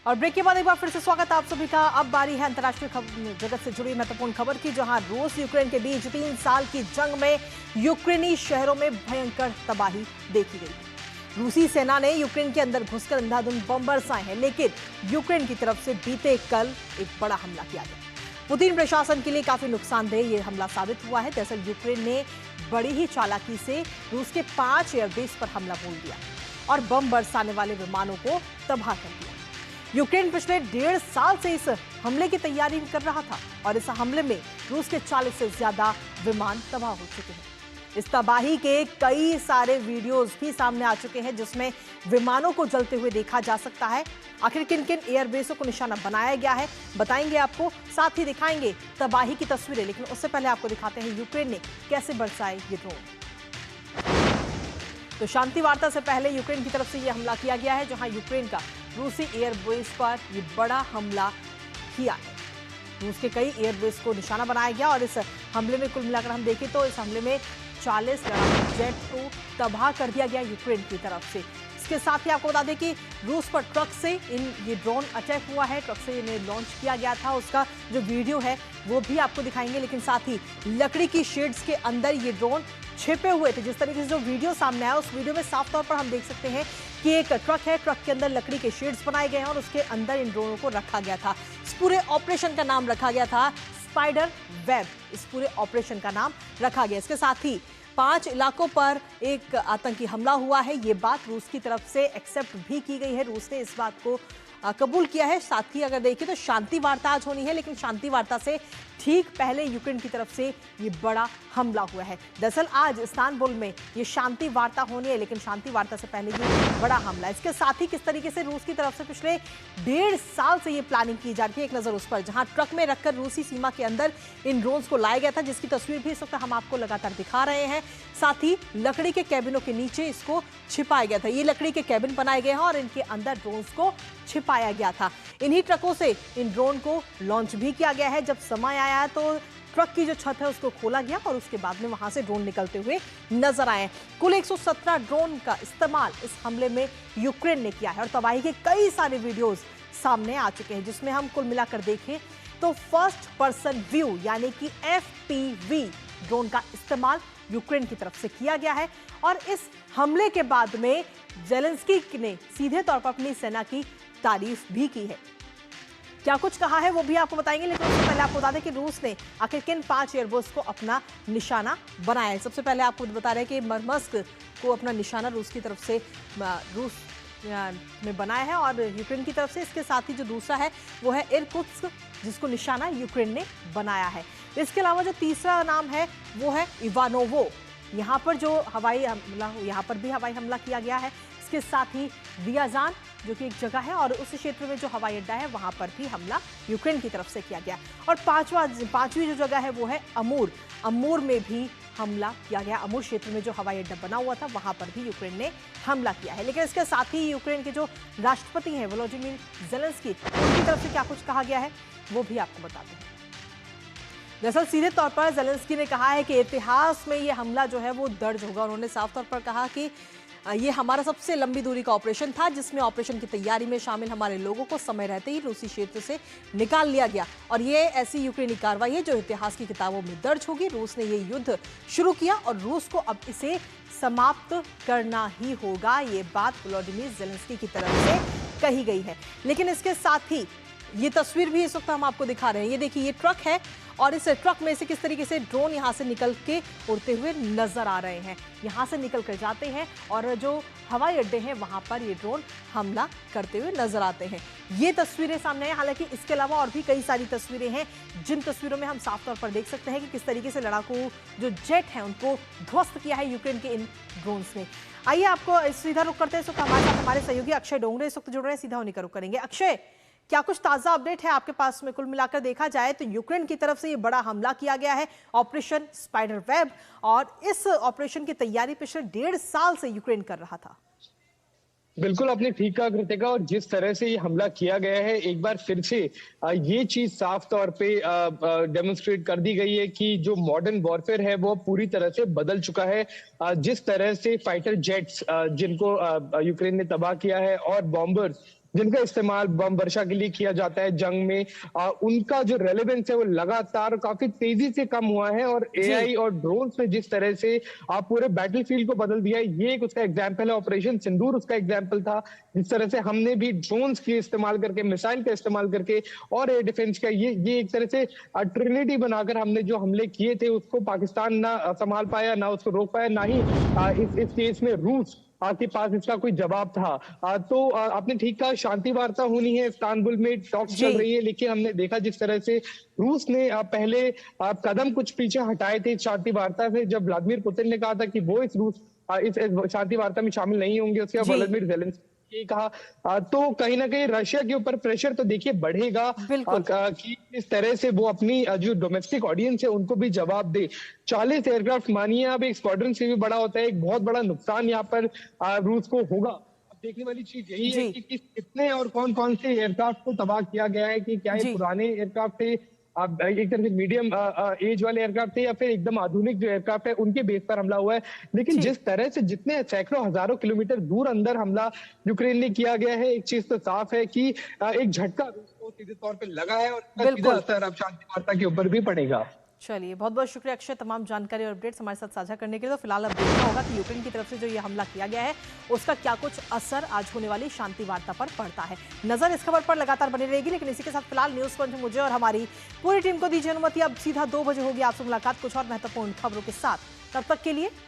और ब्रेक के बाद एक बार फिर से स्वागत आप सभी का। अब बारी है अंतर्राष्ट्रीय जगत से जुड़ी महत्वपूर्ण खबर की, जहां रूस यूक्रेन के बीच 3 साल की जंग में यूक्रेनी शहरों में भयंकर तबाही देखी गई। रूसी सेना ने यूक्रेन के अंदर घुसकर अंधाधुंध बम बरसाए हैं, लेकिन यूक्रेन की तरफ से बीते कल एक बड़ा हमला किया गया। पुतिन प्रशासन के लिए काफी नुकसानदेह ये हमला साबित हुआ है। दरअसल यूक्रेन ने बड़ी ही चालाकी से रूस के 5 एयरबेस पर हमला बोल दिया और बम बरसाने वाले विमानों को तबाह कर दिया। यूक्रेन पिछले 1.5 साल से इस हमले की तैयारी कर रहा था और इस हमले में रूस के 40 से ज्यादा विमान तबाह हो चुके हैं। इस तबाही के कई सारे वीडियोस भी सामने आ चुके हैं, जिसमें विमानों को जलते हुए देखा जा सकता है। आखिर किन किन एयरबेसों को निशाना बनाया गया है बताएंगे आपको, साथ ही दिखाएंगे तबाही की तस्वीरें। लेकिन उससे पहले आपको दिखाते हैं यूक्रेन ने कैसे बरसाए ये ड्रोन। तो शांति वार्ता से पहले यूक्रेन की तरफ से यह हमला किया गया है, जहां यूक्रेन का रूसी एयरबेस पर यह बड़ा हमला किया है। रूस के कई एयरबेस को निशाना बनाया गया और इस हमले में कुल मिलाकर हम देखें तो इस हमले में 40 लड़ाकू जेट को तबाह कर दिया गया यूक्रेन की तरफ से। इसके साथ ही आपको बता दें कि रूस पर ट्रक से ये ड्रोन अटैक हुआ है, ट्रक से इन्हें लॉन्च किया गया था। उसका जो वीडियो है वो भी आपको दिखाएंगे। लेकिन साथ ही लकड़ी की शेड्स के अंदर ये ड्रोन छिपे हुए थे। जिस तरीके से जो वीडियो सामने आया उस वीडियो में साफ तौर पर हम देख सकते हैं कि एक ट्रक है, ट्रक के अंदर लकड़ी के शेड्स बनाए गए हैं और उसके अंदर इन ड्रोनों को रखा गया था। इस पूरे ऑपरेशन का नाम रखा गया था स्पाइडर वेब। इस पूरे ऑपरेशन का नाम रखा गया। इसके साथ ही 5 इलाकों पर एक आतंकी हमला हुआ है। ये बात रूस की तरफ से एक्सेप्ट भी की गई है। रूस ने इस बात को कबूल किया है। साथ ही अगर देखिए तो शांति वार्ता आज होनी है, लेकिन शांति वार्ता से ठीक पहले यूक्रेन की तरफ से ये बड़ा हमला हुआ है। दरअसल आज इस्तांबुल में ये शांति वार्ता होनी है, लेकिन शांति वार्ता से पहले ये बड़ा हमला। इसके साथ ही किस तरीके से रूस की तरफ से पिछले 1.5 साल से ये प्लानिंग की जा रही है, एक नजर उस पर, जहां ट्रक में रखकर रूसी सीमा के अंदर इन ड्रोन्स को लाया गया था, जिसकी तस्वीर भी इस वक्त हम आपको लगातार दिखा रहे हैं। साथ ही लकड़ी के कैबिनों के नीचे इसको छिपाया गया था। ये लकड़ी के कैबिन बनाए गए हैं और इनके अंदर ड्रोन्स को छिपाया गया था। इन्हीं ट्रकों से इन ड्रोन को लॉन्च भी किया गया है। जब समय आया तो ट्रक की जो छत है उसको खोला गया और उसके बाद में वहां से ड्रोन निकलते हुए नजर आए। कुल 117 ड्रोन का इस्तेमाल इस हमले में यूक्रेन ने किया है और तबाही के कई सारे वीडियोस सामने आ चुके हैं, जिसमें हम कुल मिलाकर देखें तो फर्स्ट पर्सन व्यू यानी कि FPV ड्रोन का इस्तेमाल यूक्रेन की तरफ से किया गया है। और इस हमले के बाद में जेलेंस्की ने सीधे तौर पर अपनी सेना की तारीफ भी की है। क्या कुछ कहा है वो भी आपको बताएंगे, लेकिन उससे पहले आपको बता दें कि रूस ने आखिर किन 5 एयरबेस को अपना निशाना बनाया है। सबसे पहले आपको बता रहे हैं कि मरमस्क को अपना निशाना रूस की तरफ से रूस में बनाया है और यूक्रेन की तरफ से। इसके साथ ही जो दूसरा है वो है इरकुत्स्क, जिसको निशाना यूक्रेन ने बनाया है। इसके अलावा जो तीसरा नाम है वो है इवानोवो। यहाँ पर जो हवाई हमला, यहाँ पर भी हवाई हमला किया गया है। इसके साथ ही रियाजान जो कि एक जगह है और उस क्षेत्र में जो हवाई अड्डा है वहां पर भी हमला यूक्रेन की तरफ से किया गया। और पांचवी जो जगह है वो है अमूर। अमूर में भी हमला किया गया। अमूर क्षेत्र में जो हवाई अड्डा बना हुआ था वहां पर भी यूक्रेन ने हमला किया है। लेकिन इसके साथ ही यूक्रेन के जो राष्ट्रपति हैं वोलोदिमीर जेलेंस्की, उनकी तरफ से क्या कुछ कहा गया है वो भी आपको बताते हैं। दरअसल सीधे तौर पर जेलेंस्की ने कहा है कि इतिहास में ये हमला जो है वो दर्ज होगा। उन्होंने साफ तौर पर कहा कि ये हमारा सबसे लंबी दूरी का ऑपरेशन था, जिसमें ऑपरेशन की तैयारी में शामिल हमारे लोगों को समय रहते ही रूसी क्षेत्र से निकाल लिया गया और ये ऐसी यूक्रेनी कार्रवाई है जो इतिहास की किताबों में दर्ज होगी। रूस ने ये युद्ध शुरू किया और रूस को अब इसे समाप्त करना ही होगा। ये बात वोलोदिमीर जेलेंस्की की तरफ से कही गई है। लेकिन इसके साथ ही ये तस्वीर भी इस वक्त हम आपको दिखा रहे हैं। ये देखिए, ये ट्रक है और इस ट्रक में से किस तरीके से ड्रोन यहां से निकल के उड़ते हुए नजर आ रहे हैं। यहां से निकल कर जाते हैं और जो हवाई अड्डे हैं वहां पर ये ड्रोन हमला करते हुए नजर आते हैं। ये तस्वीरें सामने हैं। हालांकि इसके अलावा और भी कई सारी तस्वीरें हैं, जिन तस्वीरों में हम साफ तौर पर देख सकते हैं कि किस तरीके से लड़ाकू जो जेट हैं उनको ध्वस्त किया है यूक्रेन के इन ड्रोन्स ने। आइए आपको सीधा रुख करते हैं। इस वक्त हमारे साथ हमारे सहयोगी अक्षय डोंगरे इस वक्त जुड़ रहे हैं, सीधा उन्हीं का रुख करेंगे। अक्षय, क्या कुछ ताजा अपडेट है आपके पास में? कुल मिलाकर देखा जाए तो यूक्रेन की तरफ से ये बड़ा हमला किया गया है, ऑपरेशन स्पाइडर वेब, और इस ऑपरेशन की तैयारी पिछले 1.5 साल से यूक्रेन कर रहा था। बिल्कुल, आपने ठीक कहा कृतिका। और जिस तरह से ये हमला किया गया है, एक बार फिर से ये चीज साफ तौर पे डेमोन्स्ट्रेट कर दी गई है कि जो मॉडर्न वॉरफेयर है वो पूरी तरह से बदल चुका है। जिस तरह से फाइटर जेट्स जिनको यूक्रेन ने तबाह किया है और बॉम्बर्स जिनका इस्तेमाल बम वर्षा के लिए किया जाता है जंग में, उनका जो रेलेवेंस है वो लगातार काफी तेजी से कम हुआ है। और एआई और ड्रोन्स ने जिस तरह से पूरे बैटलफील्ड को बदल दिया है, ये एक उसका एग्जाम्पल है। ऑपरेशन सिंदूर उसका एग्जाम्पल था, जिस तरह से हमने भी ड्रोन्स के इस्तेमाल करके, मिसाइल का इस्तेमाल करके और एयर डिफेंस का ये एक तरह से ट्रिनिटी बनाकर हमने जो हमले किए थे, उसको पाकिस्तान ना संभाल पाया, ना उसको रोक पाया, ना ही इस केस में रूस के पास इसका कोई जवाब था। तो आपने ठीक कहा, शांति वार्ता होनी है, इस्तांबुल में टॉक्स चल रही है, लेकिन हमने देखा जिस तरह से रूस ने पहले कदम कुछ पीछे हटाए थे शांति वार्ता से, जब व्लादिमीर पुतिन ने कहा था कि वो इस शांति वार्ता में शामिल नहीं होंगे, उसके बाद व्लादिमीर ज़ेलेंस्की ये कहा। तो कहीं ना कहीं रशिया के ऊपर प्रेशर तो देखिए बढ़ेगा कि इस तरह से वो अपनी जो डोमेस्टिक ऑडियंस है उनको भी जवाब दे। 40 एयरक्राफ्ट मानिए, अब एक स्क्वाड्रन से भी बड़ा होता है, एक बहुत बड़ा नुकसान यहाँ पर रूस को होगा। अब देखने वाली चीज यही है कि कितने और कौन कौन से एयरक्राफ्ट को तबाह किया गया है, कि क्या ये पुराने एयरक्राफ्ट थे, अब एक तरह से मीडियम एज वाले एयरक्राफ्ट थे, या फिर एकदम आधुनिक जो एयरक्राफ्ट है उनके बेस पर हमला हुआ है। लेकिन जिस तरह से जितने सैकड़ों हजारों किलोमीटर दूर अंदर हमला यूक्रेन ने किया गया है, एक चीज तो साफ है कि एक झटका रूस को सीधे तौर पे लगा है, और इसका सीधा असर अब शांति वार्ता के ऊपर भी पड़ेगा। चलिए, बहुत बहुत शुक्रिया अक्षय, तमाम जानकारी और अपडेट्स हमारे साथ साझा करने के लिए। तो फिलहाल अब देखना होगा कि यूक्रेन की तरफ से जो ये हमला किया गया है उसका क्या कुछ असर आज होने वाली शांति वार्ता पर पड़ता है। नजर इस खबर पर लगातार बनी रहेगी, लेकिन इसी के साथ फिलहाल न्यूज़ पंच मुझे और हमारी पूरी टीम को दीजिए अनुमति। अब सीधा 2 बजे होगी आपसे मुलाकात कुछ और महत्वपूर्ण खबरों के साथ। तब तक के लिए